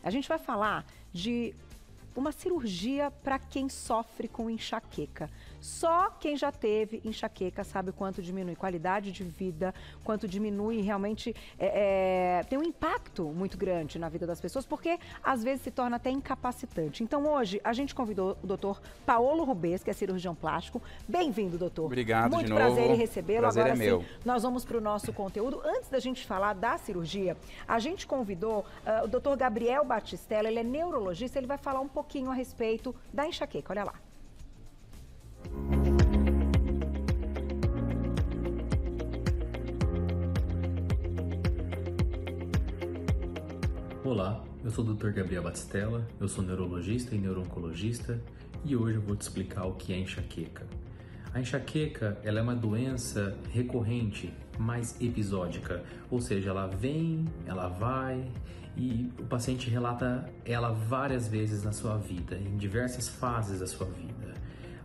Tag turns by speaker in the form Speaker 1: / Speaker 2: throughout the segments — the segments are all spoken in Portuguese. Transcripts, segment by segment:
Speaker 1: A gente vai falar de uma cirurgia para quem sofre com enxaqueca. Só quem já teve enxaqueca sabe o quanto diminui qualidade de vida, quanto diminui realmente, tem um impacto muito grande na vida das pessoas, porque às vezes se torna até incapacitante. Então hoje a gente convidou o doutor Paolo Rubês, que é cirurgião plástico. Bem-vindo, doutor.
Speaker 2: Obrigado
Speaker 1: muito
Speaker 2: de novo.
Speaker 1: Muito prazer em recebê-lo.
Speaker 2: Prazer
Speaker 1: Agora
Speaker 2: é meu.
Speaker 1: sim, nós vamos para o nosso conteúdo. Antes da gente falar da cirurgia, a gente convidou o doutor Gabriel Batistella, ele é neurologista, ele vai falar um pouquinho a respeito da enxaqueca. Olha lá.
Speaker 3: Olá, eu sou o Dr. Gabriel Batistella, eu sou neurologista e neuro-oncologista e hoje eu vou te explicar o que é enxaqueca. A enxaqueca ela é uma doença recorrente, mais episódica, ou seja, ela vem, ela vai e o paciente relata ela várias vezes na sua vida, em diversas fases da sua vida.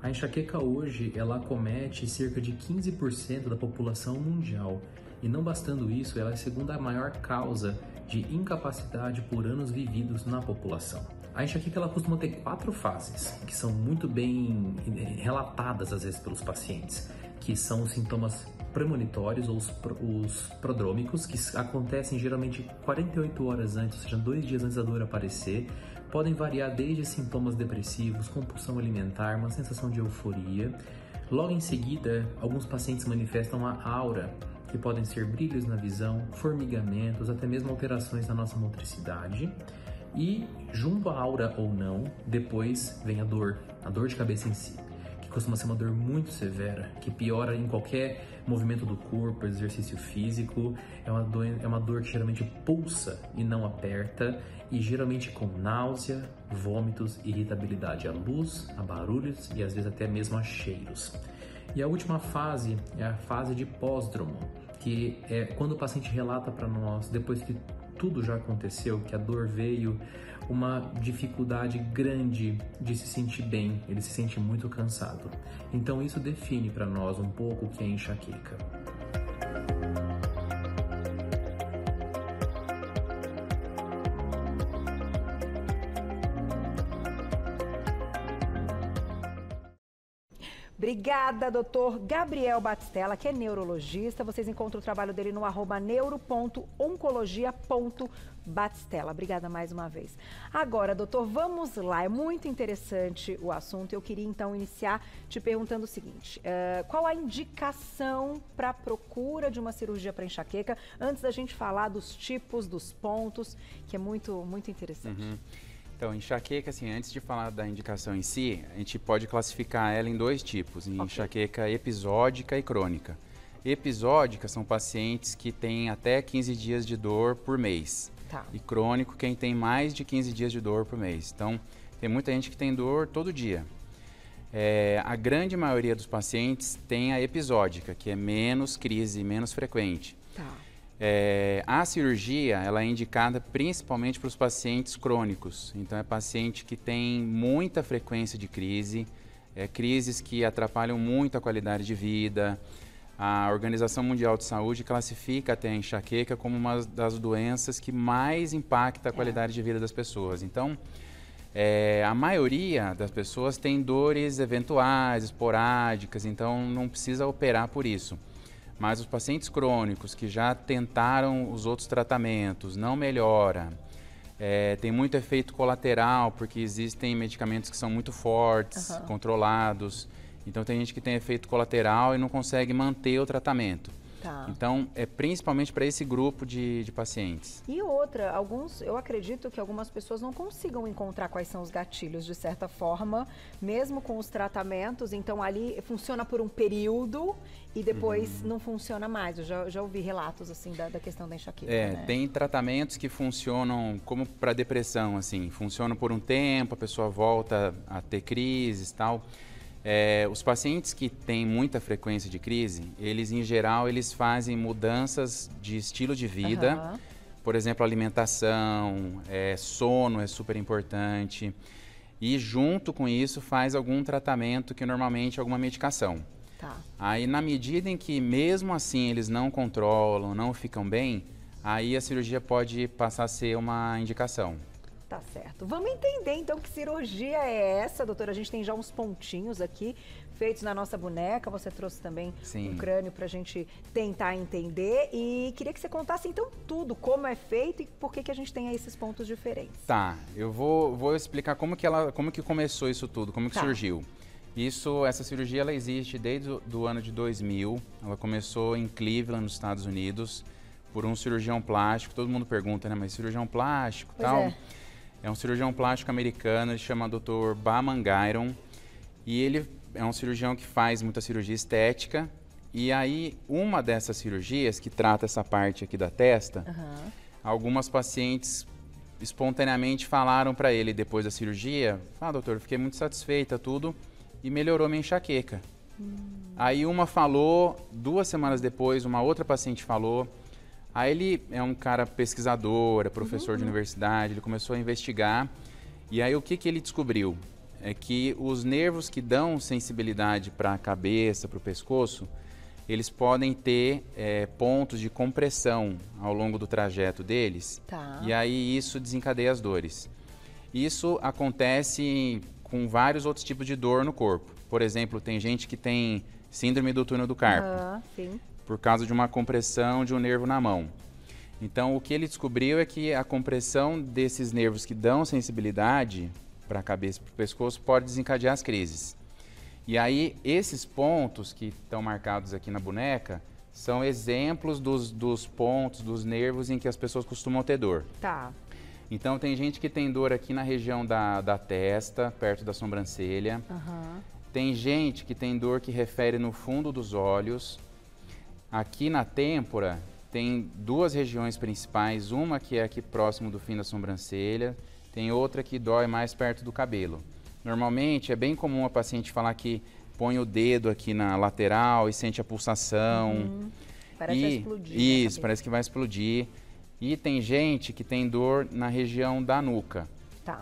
Speaker 3: A enxaqueca hoje ela acomete cerca de 15% da população mundial e não bastando isso, ela é a segunda maior causa de incapacidade por anos vividos na população. A enxaqueca ela costuma ter 4 fases, que são muito bem relatadas às vezes pelos pacientes, que são os sintomas premonitórios ou os prodrômicos, que acontecem geralmente 48 horas antes, ou seja, 2 dias antes da dor aparecer. Podem variar desde sintomas depressivos, compulsão alimentar, uma sensação de euforia. Logo em seguida, alguns pacientes manifestam a aura, que podem ser brilhos na visão, formigamentos, até mesmo alterações na nossa motricidade. E junto à aura ou não, depois vem a dor de cabeça em si, que costuma ser uma dor muito severa, que piora em qualquer movimento do corpo, exercício físico. É uma dor que geralmente pulsa e não aperta, e geralmente com náusea, vômitos, irritabilidade à luz, a barulhos e às vezes até mesmo a cheiros. E a última fase é a fase de pós-dromo, que é quando o paciente relata para nós, depois que tudo já aconteceu, que a dor veio, uma dificuldade grande de se sentir bem, ele se sente muito cansado. Então isso define para nós um pouco o que é enxaqueca.
Speaker 1: Obrigada, doutor Gabriel Batistella, que é neurologista. Vocês encontram o trabalho dele no @neuro.oncologia.batistella. Obrigada mais uma vez. Agora, doutor, vamos lá. É muito interessante o assunto. Eu queria, então, iniciar te perguntando o seguinte. Qual a indicação para a procura de uma cirurgia para enxaqueca? Antes da gente falar dos tipos, dos pontos, que é muito, muito interessante.
Speaker 2: Uhum. Então, enxaqueca, assim, antes de falar da indicação em si, a gente pode classificar ela em 2 tipos, em enxaqueca episódica e crônica. Episódica são pacientes que têm até 15 dias de dor por mês.
Speaker 1: Tá.
Speaker 2: E crônico, quem tem mais de 15 dias de dor por mês. Então, tem muita gente que tem dor todo dia. A grande maioria dos pacientes tem a episódica, que é menos crise, menos frequente.
Speaker 1: Tá.
Speaker 2: A cirurgia ela é indicada principalmente para os pacientes crônicos. Então, é paciente que tem muita frequência de crise, crises que atrapalham muito a qualidade de vida. A Organização Mundial de Saúde classifica até a enxaqueca como uma das doenças que mais impacta a qualidade de vida das pessoas. Então, a maioria das pessoas tem dores eventuais, esporádicas, então não precisa operar por isso. Mas os pacientes crônicos que já tentaram os outros tratamentos, não melhora, tem muito efeito colateral, porque existem medicamentos que são muito fortes, controlados. Então tem gente que tem efeito colateral e não consegue manter o tratamento.
Speaker 1: Tá.
Speaker 2: Então, é principalmente para esse grupo de pacientes.
Speaker 1: E outra, eu acredito que algumas pessoas não consigam encontrar quais são os gatilhos, de certa forma, mesmo com os tratamentos. Então, ali funciona por um período e depois não funciona mais. Eu já ouvi relatos, assim, da questão da enxaqueca, né?
Speaker 2: Tem tratamentos que funcionam como para depressão, assim. Funcionam por um tempo, a pessoa volta a ter crises e tal. Os pacientes que têm muita frequência de crise, eles em geral eles fazem mudanças de estilo de vida, por exemplo, alimentação, sono é super importante, e junto com isso faz algum tratamento que normalmente é alguma medicação.
Speaker 1: Tá.
Speaker 2: Aí na medida em que mesmo assim eles não controlam, não ficam bem, aí a cirurgia pode passar a ser uma indicação.
Speaker 1: Tá certo. Vamos entender então que cirurgia é essa, doutora. A gente tem já uns pontinhos aqui feitos na nossa boneca. Você trouxe também um crânio para a gente tentar entender. E queria que você contasse então tudo, como é feito e por que a gente tem aí esses pontos diferentes.
Speaker 2: Tá, eu vou explicar como que começou isso tudo, como que surgiu. Essa cirurgia ela existe desde o ano de 2000. Ela começou em Cleveland, nos Estados Unidos, por um cirurgião plástico. Todo mundo pergunta, né? Mas cirurgião plástico,
Speaker 1: pois
Speaker 2: tal? É um cirurgião plástico americano, ele chama Dr. Bamangairon. E ele é um cirurgião que faz muita cirurgia estética. E aí, uma dessas cirurgias, que trata essa parte aqui da testa, algumas pacientes espontaneamente falaram para ele depois da cirurgia: doutor, eu fiquei muito satisfeita, tudo, e melhorou minha enxaqueca. Aí uma falou, 2 semanas depois, uma outra paciente falou. Aí ele é um cara pesquisador, é professor de universidade, ele começou a investigar. E aí o que ele descobriu? É que os nervos que dão sensibilidade para a cabeça, para o pescoço, eles podem ter pontos de compressão ao longo do trajeto deles. E aí isso desencadeia as dores. Isso acontece com vários outros tipos de dor no corpo. Por exemplo, tem gente que tem síndrome do túnel do carpo. Por causa de uma compressão de um nervo na mão. Então, o que ele descobriu é que a compressão desses nervos que dão sensibilidade para a cabeça e para o pescoço pode desencadear as crises. E aí, esses pontos que estão marcados aqui na boneca são exemplos dos pontos, dos nervos em que as pessoas costumam ter dor. Então, tem gente que tem dor aqui na região da testa, perto da sobrancelha. Tem gente que tem dor que refere no fundo dos olhos. Aqui na têmpora tem 2 regiões principais, uma que é aqui próximo do fim da sobrancelha, tem outra que dói mais perto do cabelo. Normalmente é bem comum a paciente falar que põe o dedo aqui na lateral e sente a pulsação.
Speaker 1: Parece que vai explodir.
Speaker 2: Isso, parece que vai explodir. E tem gente que tem dor na região da nuca.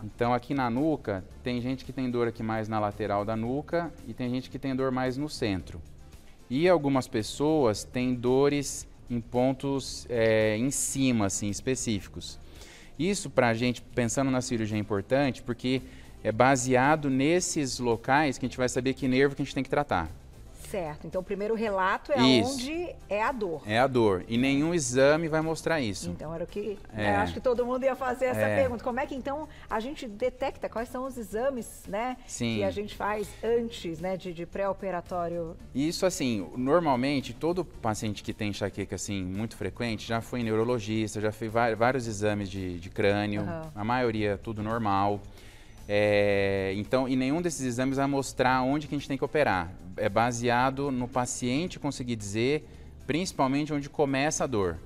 Speaker 2: Então aqui na nuca, tem gente que tem dor aqui mais na lateral da nuca e tem gente que tem dor mais no centro. E algumas pessoas têm dores em pontos em cima, assim, específicos. Isso, para a gente, pensando na cirurgia, é importante, porque é baseado nesses locais que a gente vai saber que nervo que a gente tem que tratar.
Speaker 1: Certo. Então, o primeiro relato é onde é a dor.
Speaker 2: É a dor. E nenhum exame vai mostrar isso.
Speaker 1: Então, era o que... acho que todo mundo ia fazer essa pergunta. Como é que, então, a gente detecta quais são os exames, né? Que a gente faz antes, né, de pré-operatório?
Speaker 2: Isso, assim, normalmente, todo paciente que tem enxaqueca, assim, muito frequente, já foi neurologista, já fez vários exames de crânio. A maioria, tudo normal. Então, e nenhum desses exames vai mostrar onde que a gente tem que operar. É baseado no paciente conseguir dizer, principalmente onde começa a dor.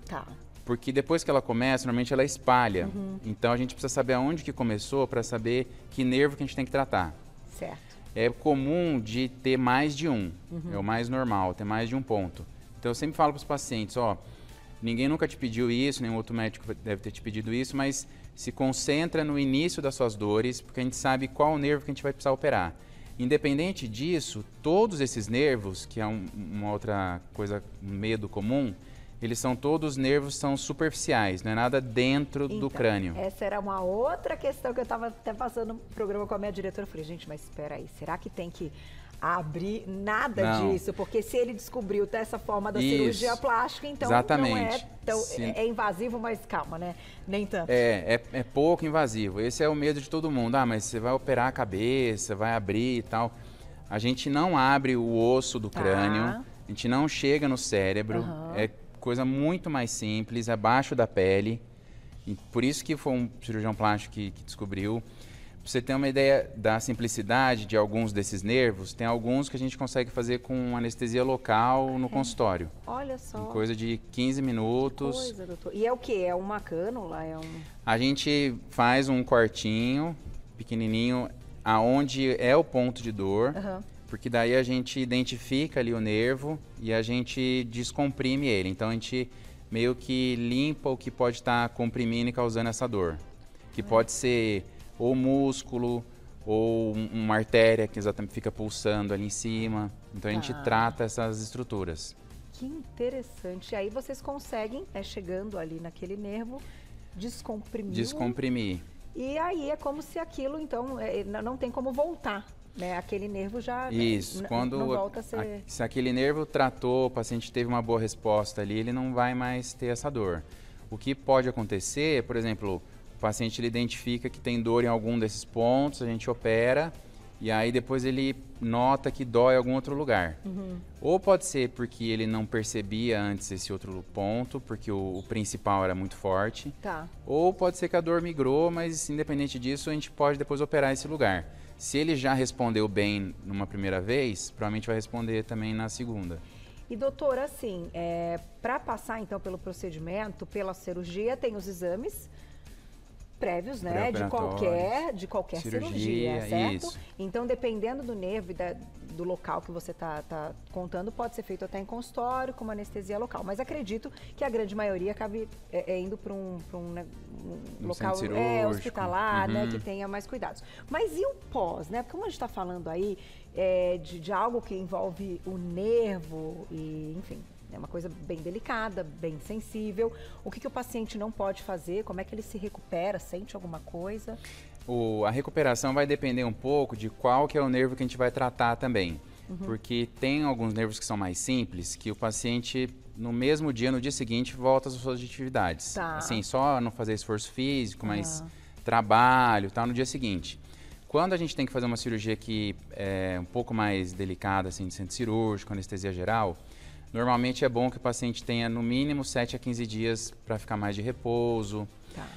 Speaker 2: Porque depois que ela começa, normalmente ela espalha. Então, a gente precisa saber aonde que começou para saber que nervo que a gente tem que tratar. É comum de ter mais de um. É o mais normal, ter mais de um ponto. Então, eu sempre falo para os pacientes, ninguém nunca te pediu isso, nenhum outro médico deve ter te pedido isso, mas se concentra no início das suas dores, porque a gente sabe qual o nervo que a gente vai precisar operar. Independente disso, todos esses nervos, que é uma outra coisa, um medo comum, eles são todos nervos, são superficiais, não é nada dentro do crânio.
Speaker 1: Essa era uma outra questão que eu estava até passando no programa com a minha diretora. Eu falei, gente, mas espera aí, será que tem que abrir nada disso? Porque se ele descobriu dessa forma da cirurgia plástica, então não é tão... É invasivo, mas calma, né? Nem tanto.
Speaker 2: É pouco invasivo. Esse é o medo de todo mundo. Mas você vai operar a cabeça, vai abrir e tal. A gente não abre o osso do crânio, a gente não chega no cérebro. É coisa muito mais simples, abaixo da pele. E por isso que foi um cirurgião plástico que descobriu. Pra você ter uma ideia da simplicidade de alguns desses nervos, tem alguns que a gente consegue fazer com anestesia local no consultório.
Speaker 1: Olha só.
Speaker 2: Em coisa de 15 minutos.
Speaker 1: Que coisa, doutor. E é o quê? É uma cânula?
Speaker 2: A gente faz um cortinho pequenininho aonde é o ponto de dor, porque daí a gente identifica ali o nervo e a gente descomprime ele. Então a gente meio que limpa o que pode estar comprimindo e causando essa dor. Que pode ser ou músculo, ou uma artéria que exatamente fica pulsando ali em cima. Então a gente trata essas estruturas.
Speaker 1: Que interessante. E aí vocês conseguem, chegando ali naquele nervo, descomprimir.
Speaker 2: Descomprimir.
Speaker 1: E aí é como se aquilo, então, não tem como voltar, né? Aquele nervo já
Speaker 2: Isso, quando
Speaker 1: não volta a ser...
Speaker 2: se aquele nervo tratou, o paciente teve uma boa resposta ali, ele não vai mais ter essa dor. O que pode acontecer, por exemplo, o paciente ele identifica que tem dor em algum desses pontos, a gente opera, e aí depois ele nota que dói em algum outro lugar. Ou pode ser porque ele não percebia antes esse outro ponto, porque o principal era muito forte.
Speaker 1: Tá.
Speaker 2: Ou pode ser que a dor migrou, mas independente disso, a gente pode depois operar esse lugar. Se ele já respondeu bem numa primeira vez, provavelmente vai responder também na segunda.
Speaker 1: E doutora, assim, para passar então pelo procedimento, pela cirurgia, tem os exames prévios, né, de qualquer cirurgia, certo?
Speaker 2: Isso.
Speaker 1: Então, dependendo do nervo e do local que você tá contando, pode ser feito até em consultório, com uma anestesia local. Mas acredito que a grande maioria acabe indo para um local hospitalar, né, que tenha mais cuidados. Mas e o pós, né? Porque como a gente está falando aí de algo que envolve o nervo e, enfim... É uma coisa bem delicada, bem sensível. O que o paciente não pode fazer? Como é que ele se recupera? Sente alguma coisa?
Speaker 2: A recuperação vai depender um pouco de qual que é o nervo que a gente vai tratar também. Porque tem alguns nervos que são mais simples, que o paciente, no mesmo dia, no dia seguinte, volta às suas atividades.
Speaker 1: Tá.
Speaker 2: Assim, só não fazer esforço físico, mas trabalho, tal, no dia seguinte. Quando a gente tem que fazer uma cirurgia que é um pouco mais delicada, assim, de centro cirúrgico, anestesia geral, normalmente é bom que o paciente tenha no mínimo 7 a 15 dias para ficar mais de repouso.
Speaker 1: Tá.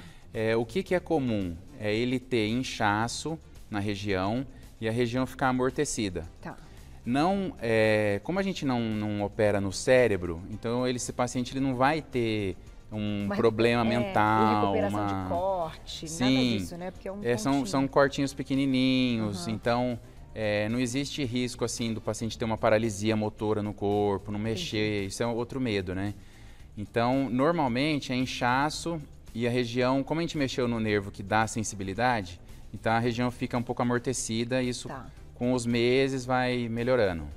Speaker 2: O que é comum? É ele ter inchaço na região e a região ficar amortecida.
Speaker 1: Tá.
Speaker 2: Não, como a gente não opera no cérebro, então esse paciente ele não vai ter um problema mental.
Speaker 1: Recuperação de corte,
Speaker 2: Sim,
Speaker 1: nada disso, né? Porque
Speaker 2: são cortinhos pequenininhos, então... não existe risco assim do paciente ter uma paralisia motora no corpo, não mexer, isso é outro medo, né? Então, normalmente é inchaço e a região, como a gente mexeu no nervo que dá sensibilidade, então a região fica um pouco amortecida e isso com os meses vai melhorando.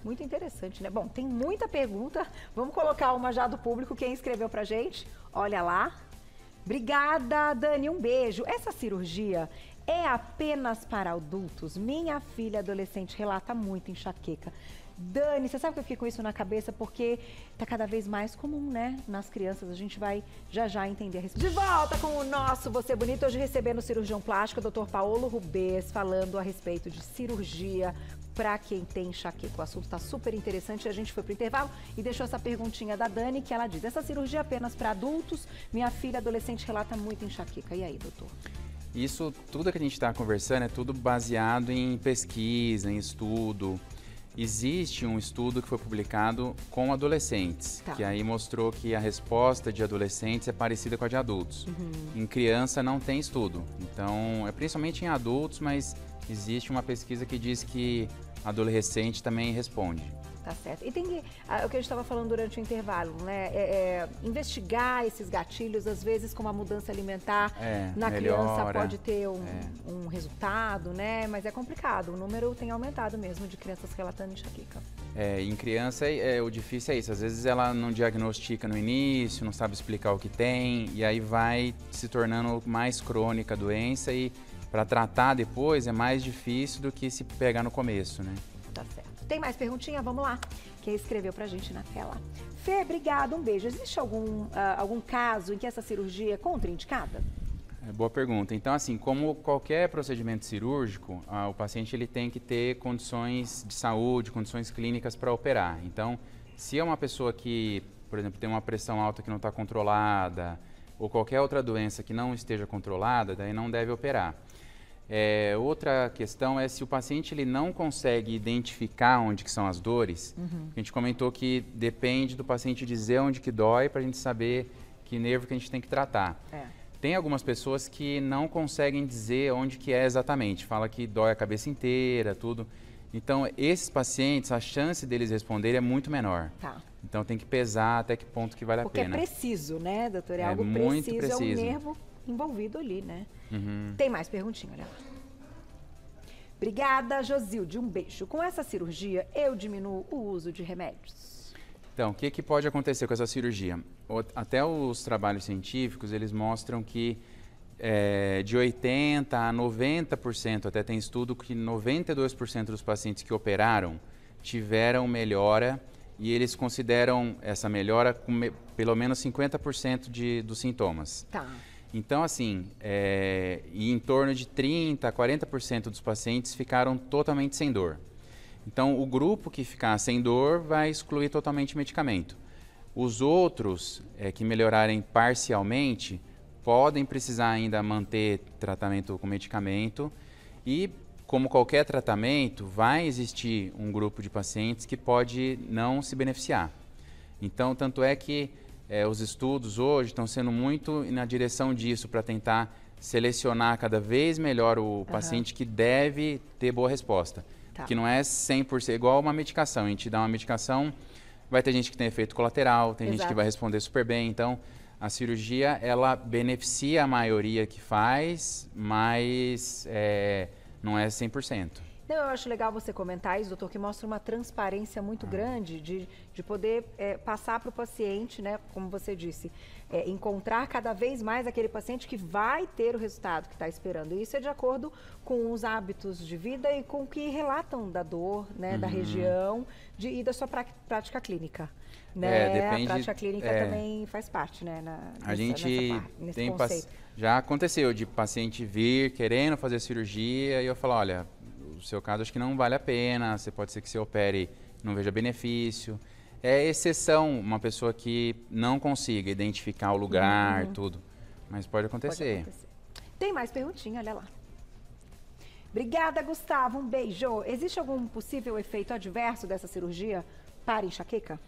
Speaker 1: Muito interessante, né? Bom, tem muita pergunta, vamos colocar uma já do público, quem escreveu pra gente, olha lá. Obrigada, Dani, um beijo. Essa cirurgia é apenas para adultos? Minha filha adolescente relata muito enxaqueca. Dani, você sabe que eu fiquei com isso na cabeça porque tá cada vez mais comum, né? Nas crianças, a gente vai já entender a respeito. De volta com o nosso Você Bonito, hoje recebendo o cirurgião plástico, o Dr. Paulo Rubês, falando a respeito de cirurgia para quem tem enxaqueca. O assunto tá super interessante, a gente foi pro intervalo e deixou essa perguntinha da Dani, que ela diz: essa cirurgia é apenas para adultos? Minha filha adolescente relata muito enxaqueca. E aí, doutor?
Speaker 2: Isso, tudo que a gente está conversando é tudo baseado em pesquisa, em estudo. Existe um estudo que foi publicado com adolescentes, que aí mostrou que a resposta de adolescentes é parecida com a de adultos. Em criança não tem estudo, então é principalmente em adultos, mas existe uma pesquisa que diz que adolescente também responde.
Speaker 1: Tá certo. E tem que, o que a gente estava falando durante o intervalo, né? Investigar esses gatilhos, às vezes com uma mudança alimentar na criança pode ter um resultado, né? Mas é complicado, o número tem aumentado mesmo de crianças relatando enxaqueca.
Speaker 2: Em criança, o difícil é isso, às vezes ela não diagnostica no início, não sabe explicar o que tem, e aí vai se tornando mais crônica a doença e para tratar depois é mais difícil do que se pegar no começo, né?
Speaker 1: Tá certo. Tem mais perguntinha? Vamos lá. Quem escreveu pra gente na tela? Fê, obrigada, um beijo. Existe algum caso em que essa cirurgia é contraindicada?
Speaker 2: Boa pergunta. Então, assim, como qualquer procedimento cirúrgico, o paciente ele tem que ter condições de saúde, condições clínicas para operar. Então, se é uma pessoa que, por exemplo, tem uma pressão alta que não está controlada, ou qualquer outra doença que não esteja controlada, daí não deve operar. Outra questão é se o paciente ele não consegue identificar onde que são as dores. A gente comentou que depende do paciente dizer onde que dói para a gente saber que nervo que a gente tem que tratar. Tem algumas pessoas que não conseguem dizer onde que é exatamente, fala que dói a cabeça inteira, tudo. Então, esses pacientes, a chance deles responderem é muito menor. Então, tem que pesar até que ponto que vale a pena.
Speaker 1: Porque é preciso, né, doutor? É algo
Speaker 2: muito
Speaker 1: preciso, é um nervo envolvido ali, né? Tem mais perguntinha, olha lá. Obrigada, Josilde, um beijo. Com essa cirurgia, eu diminuo o uso de remédios?
Speaker 2: Então, o que pode acontecer com essa cirurgia? Até os trabalhos científicos, eles mostram que de 80% a 90%, até tem estudo que 92% dos pacientes que operaram tiveram melhora e eles consideram essa melhora com pelo menos 50% dos sintomas.
Speaker 1: Tá.
Speaker 2: Então, assim, em torno de 30% a 40% dos pacientes ficaram totalmente sem dor. Então, o grupo que ficar sem dor vai excluir totalmente o medicamento. Os outros que melhorarem parcialmente podem precisar ainda manter tratamento com medicamento e, como qualquer tratamento, vai existir um grupo de pacientes que pode não se beneficiar. Então, tanto é que os estudos hoje estão sendo muito na direção disso, para tentar selecionar cada vez melhor o paciente que deve ter boa resposta.
Speaker 1: Tá.
Speaker 2: Que não é 100%, igual uma medicação. A gente dá uma medicação, vai ter gente que tem efeito colateral, tem gente que vai responder super bem. Então, a cirurgia, ela beneficia a maioria que faz, mas não é 100%.
Speaker 1: Não, eu acho legal você comentar isso, doutor, que mostra uma transparência muito grande de poder passar para o paciente, né, como você disse, encontrar cada vez mais aquele paciente que vai ter o resultado que está esperando. E isso é de acordo com os hábitos de vida e com o que relatam da dor, né, da região e da sua prática clínica. Né?
Speaker 2: Depende,
Speaker 1: a prática clínica também faz parte, né? Nesse conceito.
Speaker 2: Já aconteceu de paciente vir querendo fazer cirurgia e eu falo, olha, o seu caso acho que não vale a pena, pode ser que você opere e não veja benefício. É exceção uma pessoa que não consiga identificar o lugar, tudo, mas pode acontecer.
Speaker 1: Tem mais perguntinha, olha lá. Obrigada, Gustavo, um beijo. Existe algum possível efeito adverso dessa cirurgia para enxaqueca?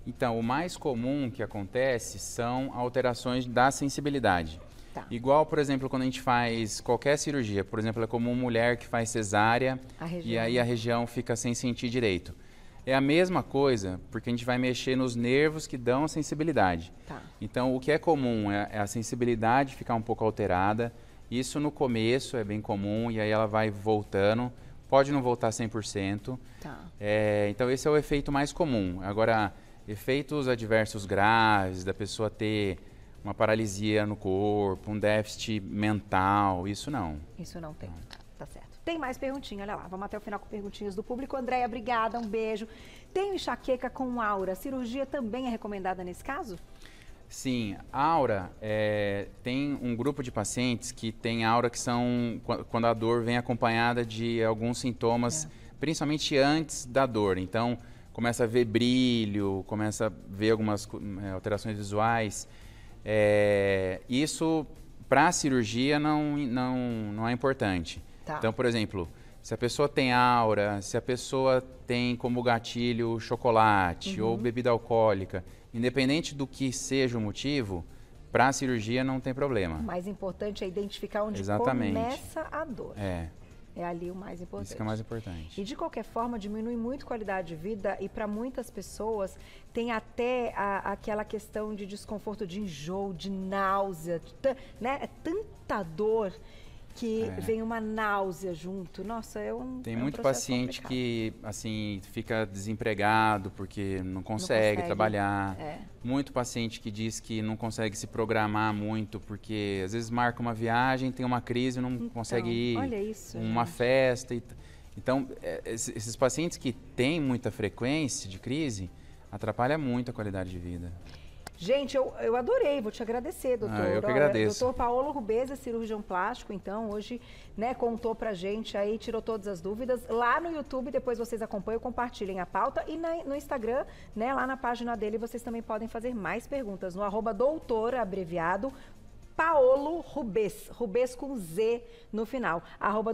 Speaker 2: Então, o mais comum que acontece são alterações da sensibilidade.
Speaker 1: Tá.
Speaker 2: Igual, por exemplo, quando a gente faz qualquer cirurgia, por exemplo, é comum mulher que faz cesárea e aí a região fica sem sentir direito. É a mesma coisa, porque a gente vai mexer nos nervos que dão a sensibilidade.
Speaker 1: Tá.
Speaker 2: Então, o que é comum é a sensibilidade ficar um pouco alterada. Isso no começo é bem comum e aí ela vai voltando. Pode não voltar 100%.
Speaker 1: Tá.
Speaker 2: Então, esse é o efeito mais comum. Agora, efeitos adversos graves, da pessoa ter uma paralisia no corpo, um déficit mental, isso não.
Speaker 1: Isso não tem, tá certo. Tem mais perguntinha, olha lá, vamos até o final com perguntinhas do público. Andréia, obrigada, um beijo. Tenho enxaqueca com aura, cirurgia também é recomendada nesse caso?
Speaker 2: Sim, aura, tem um grupo de pacientes que tem aura que são quando a dor vem acompanhada de alguns sintomas, principalmente antes da dor. Então, começa a ver brilho, começa a ver algumas alterações visuais. Isso, para a cirurgia, não é importante.
Speaker 1: Tá.
Speaker 2: Então, por exemplo, se a pessoa tem aura, se a pessoa tem como gatilho chocolate ou bebida alcoólica, independente do que seja o motivo, para a cirurgia não tem problema.
Speaker 1: O mais importante é identificar onde começa a dor. É ali o mais importante.
Speaker 2: Isso que é mais importante.
Speaker 1: E de qualquer forma, diminui muito a qualidade de vida e para muitas pessoas tem até aquela questão de desconforto, de enjoo, de náusea, né? É tanta dor que vem uma náusea junto. Nossa,
Speaker 2: Tem muito paciente complicado. Que, assim, fica desempregado porque não consegue trabalhar. Muito paciente que diz que não consegue se programar muito porque, às vezes, marca uma viagem, tem uma crise e não consegue ir.
Speaker 1: Olha isso,
Speaker 2: uma festa. Então, esses pacientes que têm muita frequência de crise, atrapalha muito a qualidade de vida.
Speaker 1: Gente, eu adorei, vou te agradecer, doutor.
Speaker 2: Eu que agradeço.
Speaker 1: Doutor Paolo Rubez é cirurgião plástico, então hoje, né, contou pra gente aí, tirou todas as dúvidas. Lá no YouTube, depois vocês acompanham, compartilhem a pauta e no Instagram, né, lá na página dele, vocês também podem fazer mais perguntas no @doutor, abreviado, Paolo Rubez, Rubez com Z no final,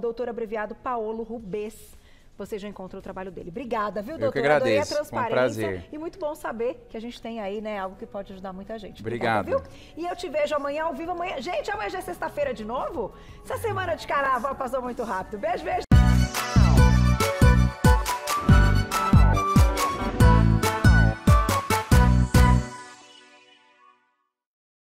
Speaker 1: @doutor, abreviado, Paolo Rubez. Você já encontra o trabalho dele. Obrigada, viu, doutor?
Speaker 2: Eu que agradeço.
Speaker 1: Adorei a transparência.
Speaker 2: Um prazer.
Speaker 1: E muito bom saber que a gente tem aí, né, algo que pode ajudar muita gente.
Speaker 2: Obrigado.
Speaker 1: Obrigada, viu? E eu te vejo amanhã ao vivo. Gente, amanhã já é sexta-feira de novo? Essa semana de carnaval passou muito rápido. Beijo, beijo.